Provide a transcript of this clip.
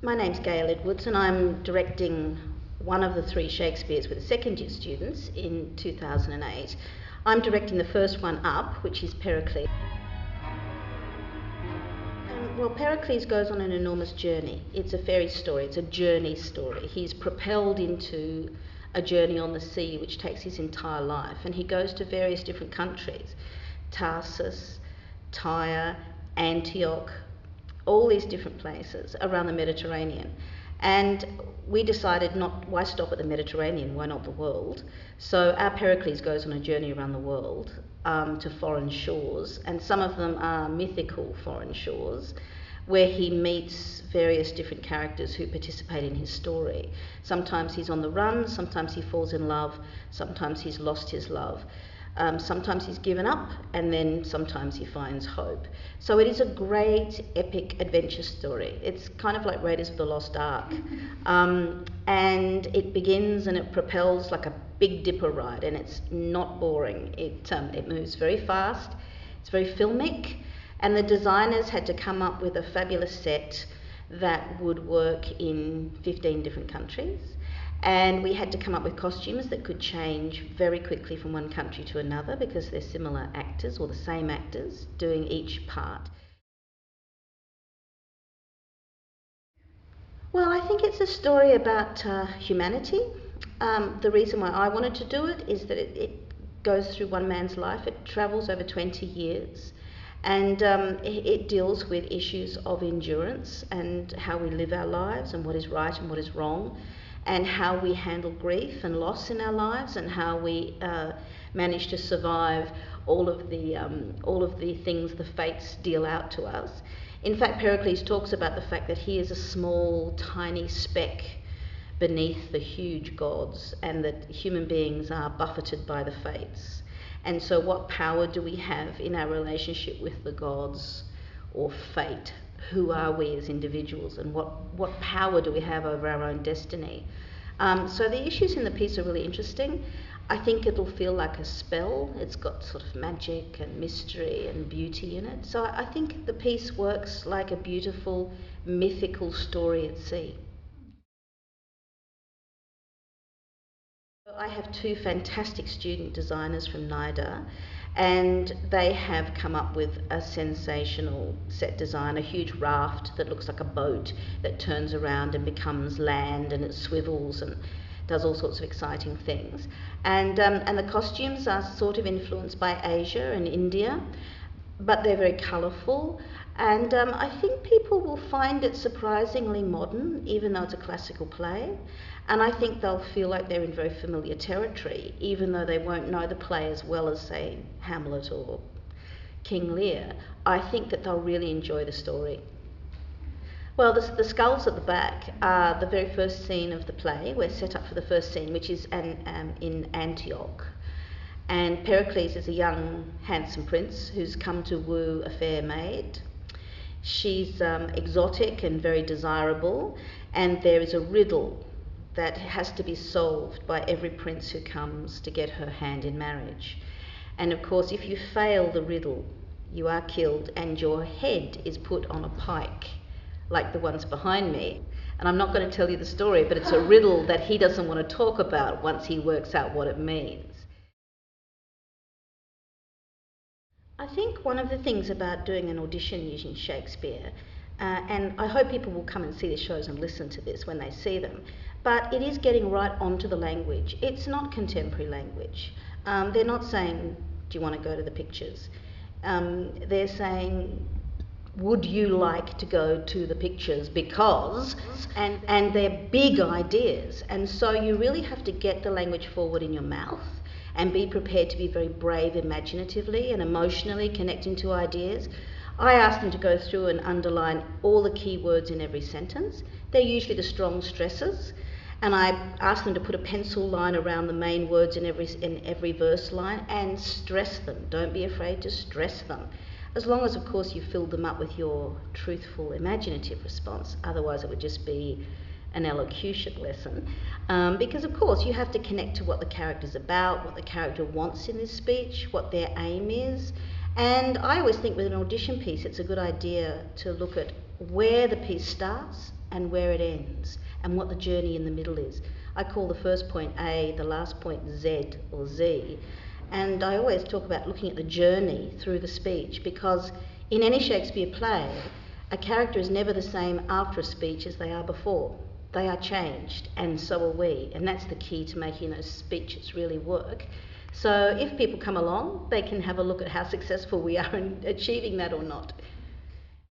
My name's Gale Edwards and I'm directing one of the three Shakespeares with the second year students in 2008. I'm directing the first one up, which is Pericles. Well, Pericles goes on an enormous journey. It's a fairy story, it's a journey story. He's propelled into a journey on the sea which takes his entire life, and he goes to various different countries: Tarsus, Tyre, Antioch, all these different places around the Mediterranean. And we decided, not why stop at the Mediterranean, why not the world? So our Pericles goes on a journey around the world, to foreign shores, and some of them are mythical foreign shores, where he meets various different characters who participate in his story. Sometimes he's on the run, sometimes he falls in love, sometimes he's lost his love. Sometimes he's given up, and then sometimes he finds hope. So it is a great epic adventure story. It's kind of like Raiders of the Lost Ark. And it begins and it propels like a Big Dipper ride, and it's not boring. It moves very fast, it's very filmic, and the designers had to come up with a fabulous set that would work in 15 different countries. And we had to come up with costumes that could change very quickly from one country to another because they're similar actors or the same actors doing each part. Well, I think it's a story about humanity. The reason why I wanted to do it is that it goes through one man's life. It travels over 20 years, and it deals with issues of endurance and how we live our lives and what is right and what is wrong, and how we handle grief and loss in our lives, and how we manage to survive all of the things the fates deal out to us. In fact, Pericles talks about the fact that he is a small, tiny speck beneath the huge gods, and that human beings are buffeted by the fates. And so what power do we have in our relationship with the gods or fate? Who are we as individuals, and what power do we have over our own destiny? So the issues in the piece are really interesting. I think it'll feel like a spell. It's got sort of magic and mystery and beauty in it. So I think the piece works like a beautiful mythical story at sea. I have two fantastic student designers from NIDA, and they have come up with a sensational set design, a huge raft that looks like a boat that turns around and becomes land, and it swivels and does all sorts of exciting things. And the costumes are sort of influenced by Asia and India, but they're very colourful. And I think people will find it surprisingly modern, even though it's a classical play. And I think they'll feel like they're in very familiar territory, even though they won't know the play as well as, say, Hamlet or King Lear. I think that they'll really enjoy the story. Well, the skulls at the back are the very first scene of the play. We're set up for the first scene, which is in Antioch. And Pericles is a young, handsome prince who's come to woo a fair maid. She's exotic and very desirable, and there is a riddle that has to be solved by every prince who comes to get her hand in marriage. And of course, if you fail the riddle, you are killed, and your head is put on a pike, like the ones behind me. And I'm not going to tell you the story, but it's a riddle that he doesn't want to talk about once he works out what it means. I think one of the things about doing an audition using Shakespeare, and I hope people will come and see the shows and listen to this when they see them, but it is getting right onto the language. It's not contemporary language. They're not saying, do you want to go to the pictures? They're saying, would you like to go to the pictures because, and they're big ideas. And so you really have to get the language forward in your mouth and be prepared to be very brave imaginatively and emotionally connecting to ideas. I ask them to go through and underline all the key words in every sentence. They're usually the strong stresses. And I ask them to put a pencil line around the main words in every verse line and stress them. Don't be afraid to stress them. As long as, of course, you filled them up with your truthful, imaginative response. Otherwise, it would just be an elocution lesson. Because, of course, you have to connect to what the character's about, what the character wants in this speech, what their aim is. And I always think with an audition piece, it's a good idea to look at where the piece starts and where it ends and what the journey in the middle is. I call the first point A, the last point Z or Z. And I always talk about looking at the journey through the speech, because in any Shakespeare play, a character is never the same after a speech as they are before. They are changed, and so are we. And that's the key to making those speeches really work. So if people come along, they can have a look at how successful we are in achieving that or not.